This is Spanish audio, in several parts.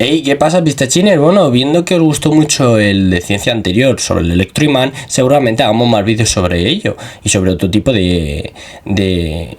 Hey, ¿qué pasa, pistachines? Bueno, viendo que os gustó mucho el de ciencia anterior sobre el electroimán, seguramente hagamos más vídeos sobre ello y sobre otro tipo de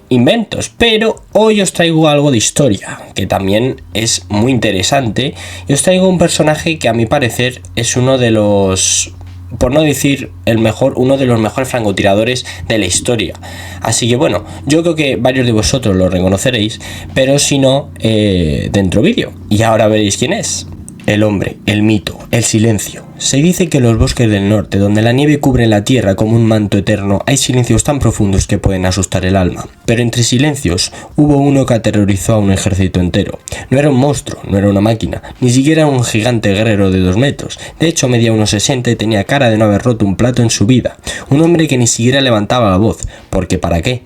inventos. Pero hoy os traigo algo de historia, que también es muy interesante. Y os traigo un personaje que a mi parecer es uno de los, por no decir el mejor, uno de los mejores francotiradores de la historia. Así que bueno, yo creo que varios de vosotros lo reconoceréis, pero si no, dentro vídeo. Y ahora veréis quién es. El hombre, el mito, el silencio. Se dice que en los bosques del norte, donde la nieve cubre la tierra como un manto eterno, hay silencios tan profundos que pueden asustar el alma. Pero entre silencios, hubo uno que aterrorizó a un ejército entero. No era un monstruo, no era una máquina, ni siquiera un gigante guerrero de 2 metros. De hecho, medía unos 60 y tenía cara de no haber roto un plato en su vida. Un hombre que ni siquiera levantaba la voz, porque ¿para qué?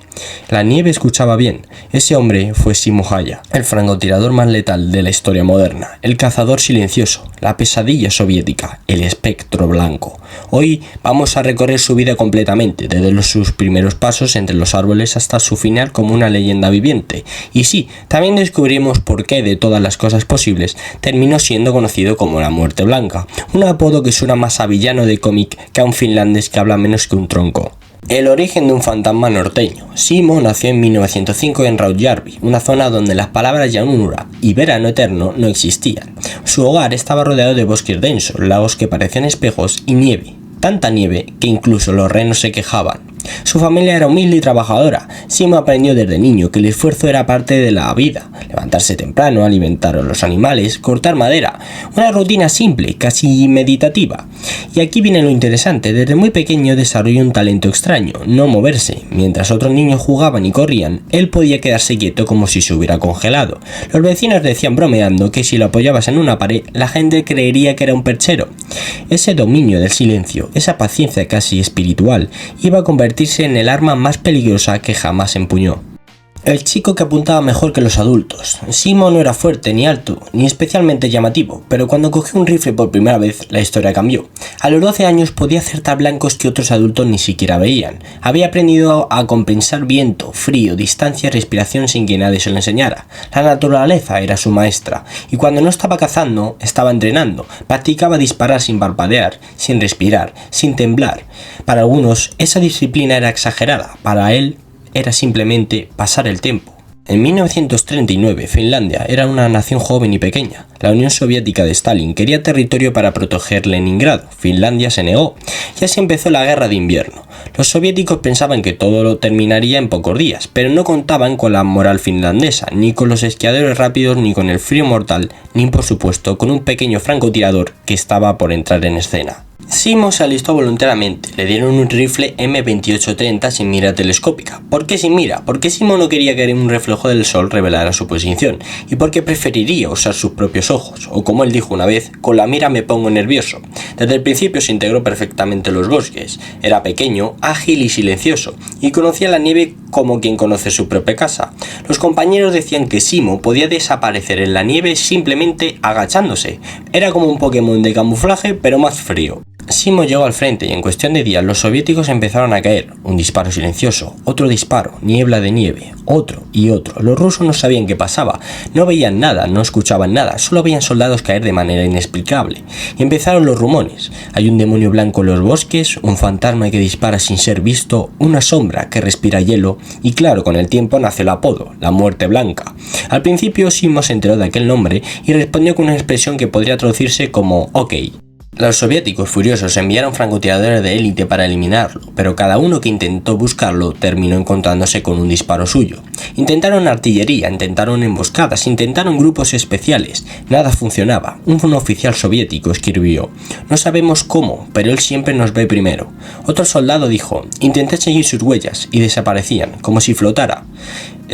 La nieve escuchaba bien. Ese hombre fue Simo Häyhä, el francotirador más letal de la historia moderna, el cazador silencioso, la pesadilla soviética, el espectro blanco. Hoy vamos a recorrer su vida completamente, desde sus primeros pasos entre los árboles hasta su final como una leyenda viviente. Y sí, también descubrimos por qué de todas las cosas posibles terminó siendo conocido como la Muerte Blanca, un apodo que suena más a villano de cómic que a un finlandés que habla menos que un tronco. El origen de un fantasma norteño. Simo nació en 1905 en Rautjärvi, una zona donde las palabras llanura y verano eterno no existían. Su hogar estaba rodeado de bosques densos, lagos que parecían espejos y nieve. Tanta nieve que incluso los renos se quejaban. Su familia era humilde y trabajadora. Simo aprendió desde niño que el esfuerzo era parte de la vida. Levantarse temprano, alimentar a los animales, cortar madera. Una rutina simple, casi meditativa. Y aquí viene lo interesante. Desde muy pequeño desarrolló un talento extraño, no moverse. Mientras otros niños jugaban y corrían, él podía quedarse quieto como si se hubiera congelado. Los vecinos decían bromeando que si lo apoyabas en una pared, la gente creería que era un perchero. Ese dominio del silencio, esa paciencia casi espiritual, iba a convertirse en el arma más peligrosa que jamás empuñó. El chico que apuntaba mejor que los adultos. Simo no era fuerte ni alto, ni especialmente llamativo, pero cuando cogió un rifle por primera vez, la historia cambió. A los 12 años podía acertar blancos que otros adultos ni siquiera veían. Había aprendido a compensar viento, frío, distancia y respiración sin que nadie se lo enseñara. La naturaleza era su maestra, y cuando no estaba cazando, estaba entrenando. Practicaba disparar sin parpadear, sin respirar, sin temblar. Para algunos, esa disciplina era exagerada, para él, era simplemente pasar el tiempo. En 1939, Finlandia era una nación joven y pequeña. La Unión Soviética de Stalin quería territorio para proteger Leningrado. Finlandia se negó, y así empezó la guerra de invierno. Los soviéticos pensaban que todo lo terminaría en pocos días, pero no contaban con la moral finlandesa, ni con los esquiadores rápidos, ni con el frío mortal, ni por supuesto con un pequeño francotirador que estaba por entrar en escena. Simo se alistó voluntariamente, le dieron un rifle M2830 sin mira telescópica. ¿Por qué sin mira? Porque Simo no quería que un reflejo del sol revelara su posición, y porque preferiría usar sus propios ojos, o como él dijo una vez, con la mira me pongo nervioso. Desde el principio se integró perfectamente en los bosques, era pequeño, ágil y silencioso, y conocía la nieve como quien conoce su propia casa. Los compañeros decían que Simo podía desaparecer en la nieve simplemente agachándose, era como un Pokémon de camuflaje pero más frío. Simo llegó al frente y en cuestión de días los soviéticos empezaron a caer. Un disparo silencioso, otro disparo, niebla de nieve, otro y otro. Los rusos no sabían qué pasaba, no veían nada, no escuchaban nada, solo veían soldados caer de manera inexplicable. Y empezaron los rumores. Hay un demonio blanco en los bosques, un fantasma que dispara sin ser visto, una sombra que respira hielo y claro, con el tiempo nació el apodo, la Muerte Blanca. Al principio Simo se enteró de aquel nombre y respondió con una expresión que podría traducirse como OK. Los soviéticos furiosos enviaron francotiradores de élite para eliminarlo, pero cada uno que intentó buscarlo terminó encontrándose con un disparo suyo. Intentaron artillería, intentaron emboscadas, intentaron grupos especiales, nada funcionaba. Un oficial soviético escribió: "No sabemos cómo, pero él siempre nos ve primero". Otro soldado dijo: "Intenté seguir sus huellas y desaparecían, como si flotara".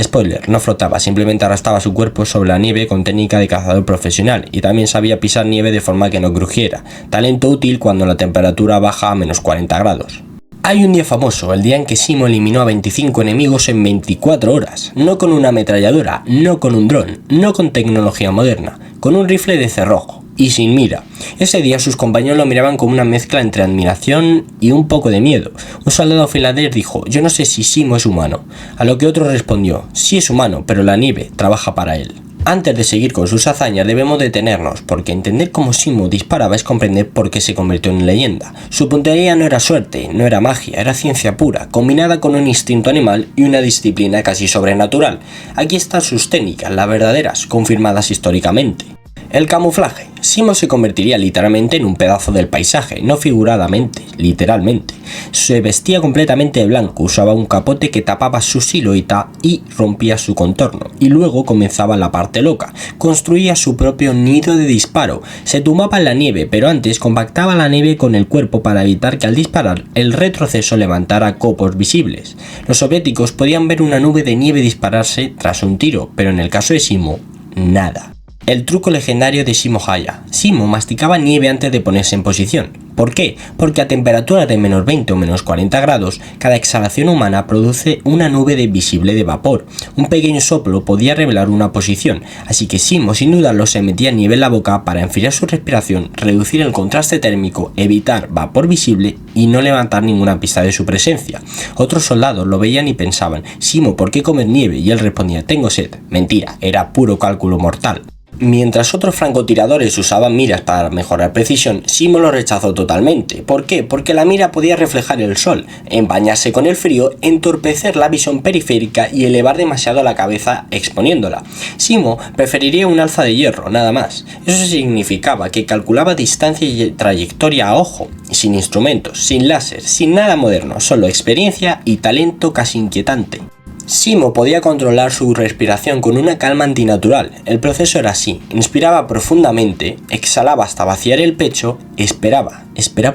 Spoiler, no flotaba, simplemente arrastraba su cuerpo sobre la nieve con técnica de cazador profesional y también sabía pisar nieve de forma que no crujiera, talento útil cuando la temperatura baja a menos 40 grados. Hay un día famoso, el día en que Simo eliminó a 25 enemigos en 24 horas, no con una ametralladora, no con un dron, no con tecnología moderna, con un rifle de cerrojo y sin mira. Ese día sus compañeros lo miraban con una mezcla entre admiración y un poco de miedo. Un soldado finlandés dijo: "Yo no sé si Simo es humano", a lo que otro respondió: "Sí es humano, pero la nieve trabaja para él". Antes de seguir con sus hazañas debemos detenernos, porque entender cómo Simo disparaba es comprender por qué se convirtió en leyenda. Su puntería no era suerte, no era magia, era ciencia pura, combinada con un instinto animal y una disciplina casi sobrenatural. Aquí están sus técnicas, las verdaderas, confirmadas históricamente. El camuflaje. Simo se convertiría literalmente en un pedazo del paisaje, no figuradamente, literalmente. Se vestía completamente de blanco, usaba un capote que tapaba su silueta y rompía su contorno. Y luego comenzaba la parte loca. Construía su propio nido de disparo. Se tumbaba en la nieve, pero antes compactaba la nieve con el cuerpo para evitar que al disparar el retroceso levantara copos visibles. Los soviéticos podían ver una nube de nieve dispararse tras un tiro, pero en el caso de Simo, nada. El truco legendario de Simo Häyhä. Simo masticaba nieve antes de ponerse en posición. ¿Por qué? Porque a temperaturas de menos 20 o menos 40 grados, cada exhalación humana produce una nube visible de vapor. Un pequeño soplo podía revelar una posición, así que Simo sin dudarlo se metía nieve en la boca para enfriar su respiración, reducir el contraste térmico, evitar vapor visible y no levantar ninguna pista de su presencia. Otros soldados lo veían y pensaban, Simo, ¿por qué comer nieve? Y él respondía, tengo sed. Mentira, era puro cálculo mortal. Mientras otros francotiradores usaban miras para mejorar precisión, Simo lo rechazó totalmente. ¿Por qué? Porque la mira podía reflejar el sol, empañarse con el frío, entorpecer la visión periférica y elevar demasiado la cabeza exponiéndola. Simo preferiría un alza de hierro, nada más. Eso significaba que calculaba distancia y trayectoria a ojo, sin instrumentos, sin láser, sin nada moderno, solo experiencia y talento casi inquietante. Simo podía controlar su respiración con una calma antinatural. El proceso era así: inspiraba profundamente, exhalaba hasta vaciar el pecho, esperaba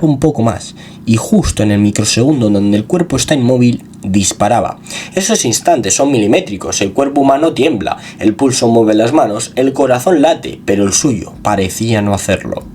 un poco más, y justo en el microsegundo donde el cuerpo está inmóvil, disparaba. Esos instantes son milimétricos, el cuerpo humano tiembla, el pulso mueve las manos, el corazón late, pero el suyo parecía no hacerlo.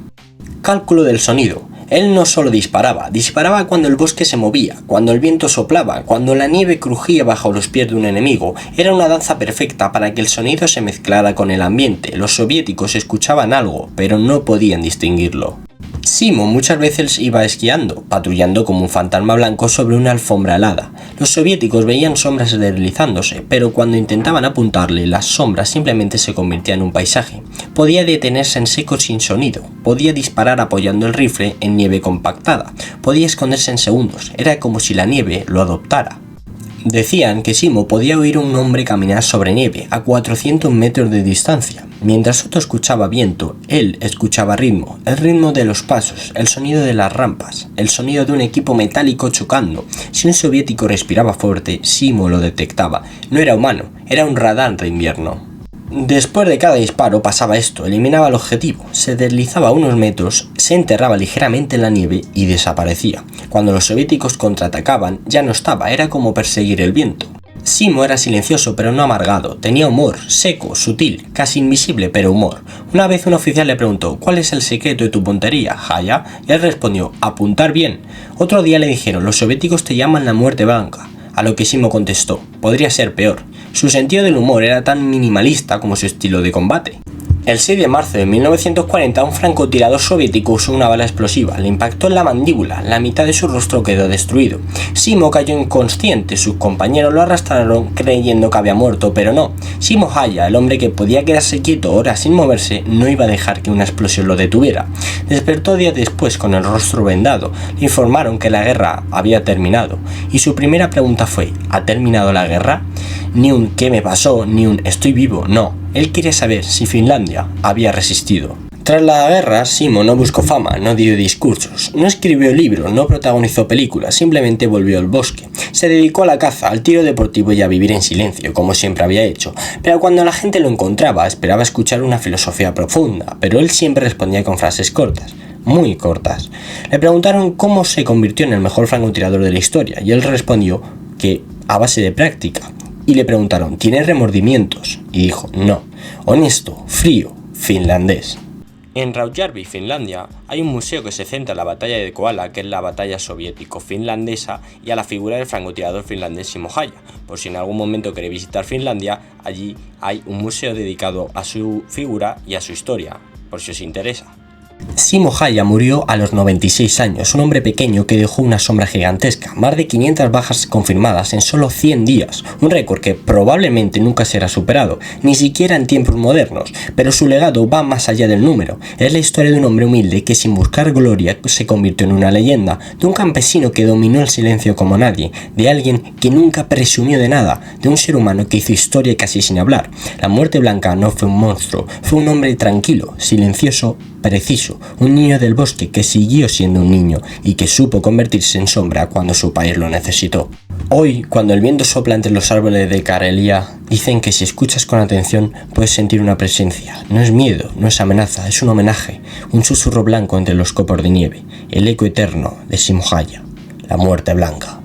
Cálculo del sonido. Él no solo disparaba cuando el bosque se movía, cuando el viento soplaba, cuando la nieve crujía bajo los pies de un enemigo. Era una danza perfecta para que el sonido se mezclara con el ambiente. Los soviéticos escuchaban algo, pero no podían distinguirlo. Simo muchas veces iba esquiando, patrullando como un fantasma blanco sobre una alfombra helada. Los soviéticos veían sombras deslizándose, pero cuando intentaban apuntarle, las sombras simplemente se convertían en un paisaje. Podía detenerse en seco sin sonido, podía disparar apoyando el rifle en nieve compactada, podía esconderse en segundos, era como si la nieve lo adoptara. Decían que Simo podía oír a un hombre caminar sobre nieve a 400 metros de distancia. Mientras otro escuchaba viento, él escuchaba ritmo, el ritmo de los pasos, el sonido de las rampas, el sonido de un equipo metálico chocando. Si un soviético respiraba fuerte, Simo lo detectaba. No era humano, era un radar de invierno. Después de cada disparo pasaba esto: eliminaba el objetivo, se deslizaba unos metros, se enterraba ligeramente en la nieve y desaparecía. Cuando los soviéticos contraatacaban, ya no estaba, era como perseguir el viento. Simo era silencioso pero no amargado, tenía humor, seco, sutil, casi invisible, pero humor. Una vez un oficial le preguntó, ¿cuál es el secreto de tu puntería, Häyhä? Y él respondió, apuntar bien. Otro día le dijeron, los soviéticos te llaman la muerte blanca. A lo que Simo contestó, podría ser peor. Su sentido del humor era tan minimalista como su estilo de combate. El 6 de marzo de 1940, un francotirador soviético usó una bala explosiva, le impactó en la mandíbula, la mitad de su rostro quedó destruido. Simo cayó inconsciente, sus compañeros lo arrastraron creyendo que había muerto, pero no. Simo Häyhä, el hombre que podía quedarse quieto horas sin moverse, no iba a dejar que una explosión lo detuviera. Despertó días después con el rostro vendado, le informaron que la guerra había terminado, y su primera pregunta fue, ¿ha terminado la guerra? Ni un ¿qué me pasó? Ni un estoy vivo, no. Él quería saber si Finlandia había resistido. Tras la guerra, Simo no buscó fama, no dio discursos, no escribió libros, no protagonizó películas, simplemente volvió al bosque. Se dedicó a la caza, al tiro deportivo y a vivir en silencio, como siempre había hecho. Pero cuando la gente lo encontraba, esperaba escuchar una filosofía profunda, pero él siempre respondía con frases cortas. Muy cortas. Le preguntaron cómo se convirtió en el mejor francotirador de la historia, y él respondió que a base de práctica. Y le preguntaron, ¿tienes remordimientos? Y dijo, no. Honesto, frío, finlandés. En Rautjärvi, Finlandia, hay un museo que se centra en la batalla de Koala, que es la batalla soviético-finlandesa, y a la figura del francotirador finlandés Simo Häyhä. Por si en algún momento queréis visitar Finlandia, allí hay un museo dedicado a su figura y a su historia, por si os interesa. Simo Haya murió a los 96 años, un hombre pequeño que dejó una sombra gigantesca, más de 500 bajas confirmadas en solo 100 días, un récord que probablemente nunca será superado, ni siquiera en tiempos modernos, pero su legado va más allá del número. Es la historia de un hombre humilde que sin buscar gloria se convirtió en una leyenda, de un campesino que dominó el silencio como nadie, de alguien que nunca presumió de nada, de un ser humano que hizo historia casi sin hablar. La muerte blanca no fue un monstruo, fue un hombre tranquilo, silencioso, preciso, un niño del bosque que siguió siendo un niño y que supo convertirse en sombra cuando su país lo necesitó. Hoy, cuando el viento sopla entre los árboles de Karelia, dicen que si escuchas con atención puedes sentir una presencia. No es miedo, no es amenaza, es un homenaje, un susurro blanco entre los copos de nieve, el eco eterno de Simo Haya, la muerte blanca.